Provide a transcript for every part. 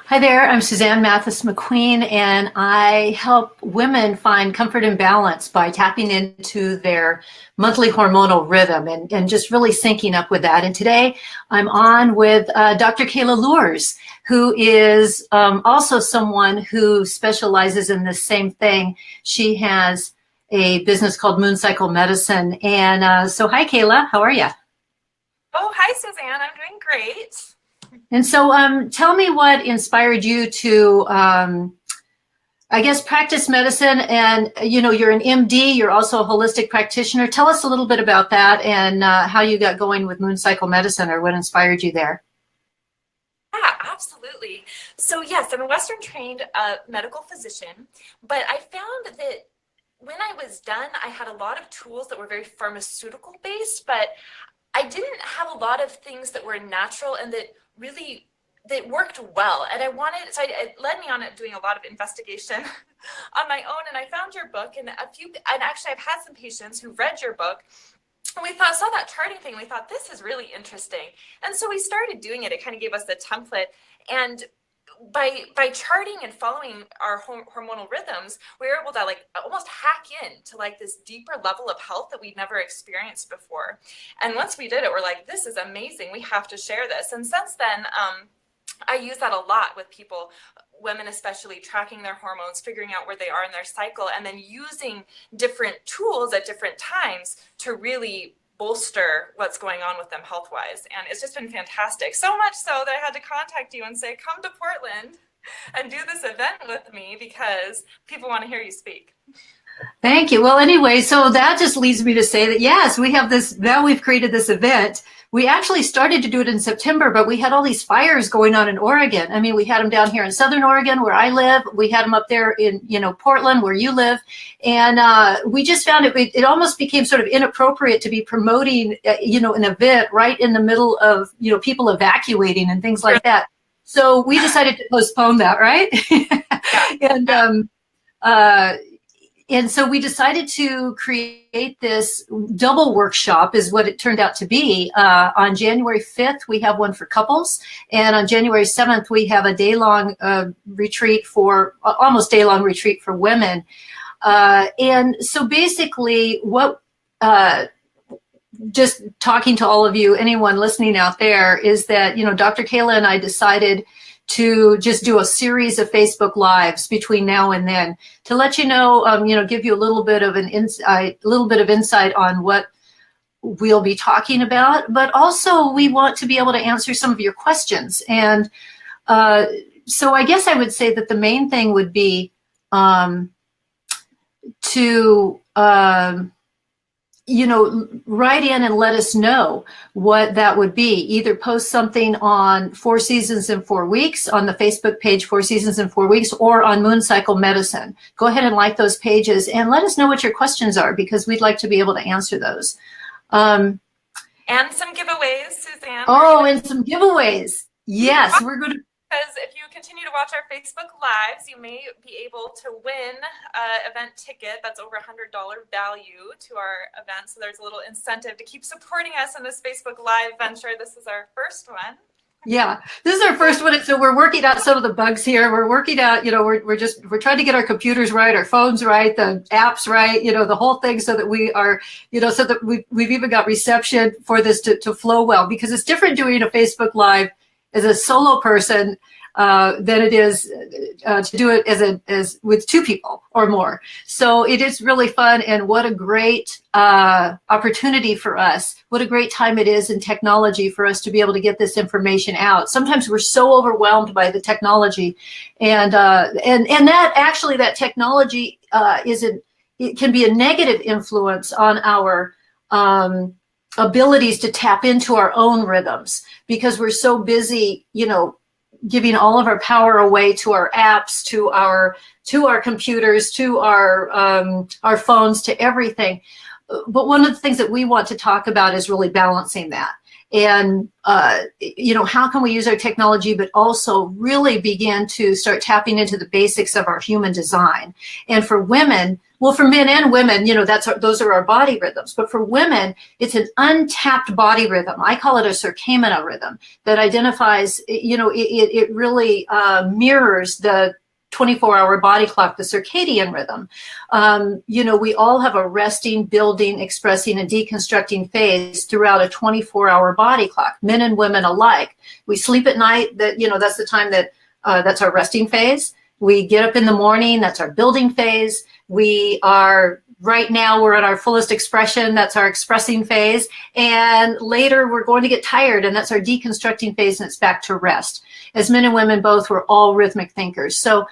Hi there, I'm Suzanne Mathis McQueen, and I help women find comfort and balance by tapping into their monthly hormonal rhythm and just really syncing up with that. And today I'm on with Dr. Kayla Luhrs, who is also someone who specializes in the same thing. She has a business called Moon Cycle Medicine. And so, hi, Kayla, how are you? Oh, hi, Suzanne. I'm doing great. And so tell me what inspired you to, I guess, practice medicine. And, you're an MD, you're also a holistic practitioner. Tell us a little bit about that and how you got going with Moon Cycle Medicine or what inspired you there. Yeah, absolutely. So, yes, I'm a Western trained medical physician, but I found that when I was done, I had a lot of tools that were very pharmaceutical based, but I didn't have a lot of things that were natural and that worked well. And it led me on doing a lot of investigation on my own. And I found your book and actually I've had some patients who read your book. And saw that charting thing. We thought, this is really interesting. And so we started doing it. It kind of gave us the template. And by charting and following our hormonal rhythms, we were able to almost hack in to this deeper level of health that we'd never experienced before. And once we did it, we're like, this is amazing. We have to share this. And since then, I use that a lot with people, women especially, tracking their hormones, figuring out where they are in their cycle, and then using different tools at different times to really bolster what's going on with them health-wise. And it's just been fantastic. So much so that I had to contact you and say, come to Portland and do this event with me because people want to hear you speak. Thank you. Well, anyway, so that just leads me to say that, yes, we have this, now we've created this event. We actually started to do it in September, but we had all these fires going on in Oregon. I mean, we had them down here in Southern Oregon where I live. We had them up there in, Portland where you live. And we just found it almost became sort of inappropriate to be promoting, an event right in the middle of, people evacuating and things like that. So we decided to postpone that, right? And so we decided to create this double workshop is what it turned out to be. On January 5th, we have one for couples. And on January 7th, we have a day-long retreat almost day-long retreat for women. And so basically just talking to all of you, anyone listening out there, is that, Dr. Kayla and I decided to just do a series of Facebook Lives between now and then to let you know, give you a little bit of insight on what we'll be talking about. But also, we want to be able to answer some of your questions. And so, I guess I would say that the main thing would be to write in and let us know what that would be. Either post something on 4 Seasons in 4 Weeks on the Facebook page, 4 Seasons in 4 Weeks, or on Moon Cycle Medicine. Go ahead and like those pages and let us know what your questions are because we'd like to be able to answer those. And some giveaways, Suzanne. Oh, and some giveaways. Yes, we're going to. Because if you continue to watch our Facebook Lives, you may be able to win an event ticket that's over $100 value to our event. So there's a little incentive to keep supporting us in this Facebook Live venture. This is our first one. Yeah, this is our first one. So we're working out some of the bugs here. We're working out, we're trying to get our computers right, our phones right, the apps right, the whole thing so that we are, so that we've even got reception for this to flow well, because it's different doing a Facebook Live as a solo person than it is to do it as with 2 people or more. So it is really fun, and what a great opportunity for us. What a great time it is in technology for us to be able to get this information out. Sometimes we're so overwhelmed by the technology, and that technology it can be a negative influence on our abilities to tap into our own rhythms because we're so busy, giving all of our power away to our apps, to our computers, to our phones, to everything. But one of the things that we want to talk about is really balancing that. And, how can we use our technology, but also really begin to start tapping into the basics of our human design. And for women, Well, for men and women, those are our body rhythms. But for women, it's an untapped body rhythm. I call it a circadian rhythm that identifies, it really mirrors the 24-hour body clock, the circadian rhythm. We all have a resting, building, expressing, and deconstructing phase throughout a 24-hour body clock, men and women alike. We sleep at night, that's the time that's our resting phase. We get up in the morning, that's our building phase. Right now, we're at our fullest expression, that's our expressing phase. And later, we're going to get tired, and that's our deconstructing phase, and it's back to rest. As men and women both, we're all rhythmic thinkers. So,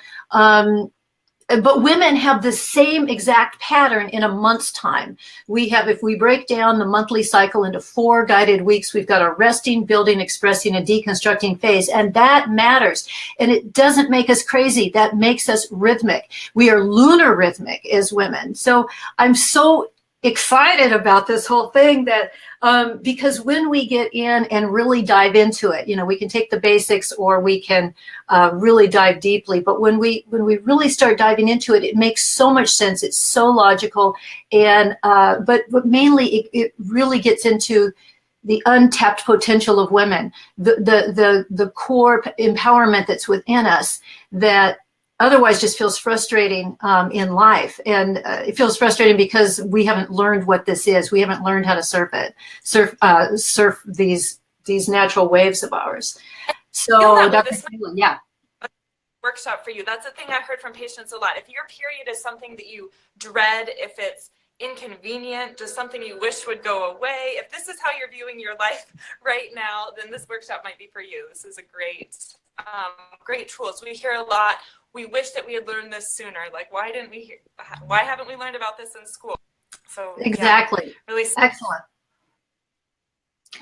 but women have the same exact pattern in a month's time. If we break down the monthly cycle into 4 guided weeks, we've got a resting, building, expressing, and deconstructing phase, and that matters. And it doesn't make us crazy. That makes us rhythmic. We are lunar rhythmic as women. So I'm so excited about this whole thing because when we get in and really dive into it, we can take the basics or we can really dive deeply. But when we really start diving into it, it makes so much sense. It's so logical, and but mainly it really gets into the untapped potential of women, the core empowerment that's within us that otherwise just feels frustrating in life. And it feels frustrating because we haven't learned what this is. We haven't learned how to surf these natural waves of ours. So Dr. Kayla, yeah. Workshop for you. That's the thing I heard from patients a lot. If your period is something that you dread, if it's inconvenient, just something you wish would go away, if this is how you're viewing your life right now, then this workshop might be for you. This is a great tools. We hear a lot. We wish that we had learned this sooner. Like, why haven't we learned about this in school? So exactly. Yeah, really excellent.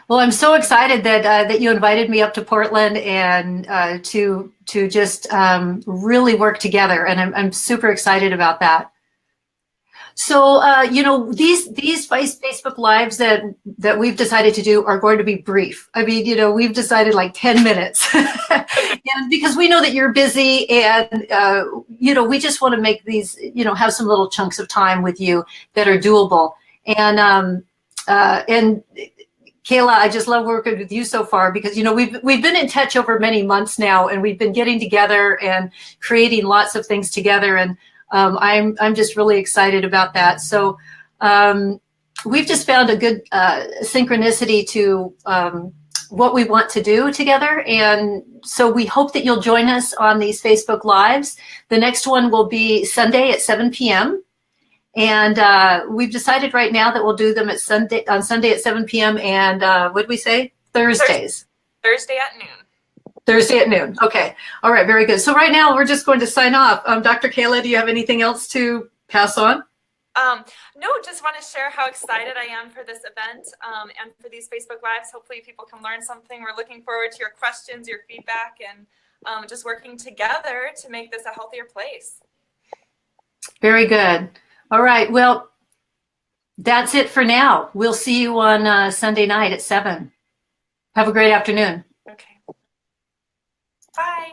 Well, I'm so excited that you invited me up to Portland and to just really work together, and I'm super excited about that. So, these Facebook Lives that we've decided to do are going to be brief. I mean, we've decided like 10 minutes and because we know that you're busy and, we just want to make these, have some little chunks of time with you that are doable. And Kayla, I just love working with you so far because, we've been in touch over many months now, and we've been getting together and creating lots of things together. And I'm just really excited about that. So we've just found a good synchronicity to what we want to do together. And so we hope that you'll join us on these Facebook Lives. The next one will be Sunday at 7 p.m. And we've decided right now that we'll do them on Sunday at 7 p.m. And what did we say? Thursdays. Thursday at noon. Thursday at noon. Okay. All right. Very good. So right now we're just going to sign off. Dr. Kayla, do you have anything else to pass on? No, just want to share how excited I am for this event and for these Facebook Lives. Hopefully people can learn something. We're looking forward to your questions, your feedback, and just working together to make this a healthier place. Very good. All right. Well, that's it for now. We'll see you on Sunday night at 7. Have a great afternoon. Okay. Bye.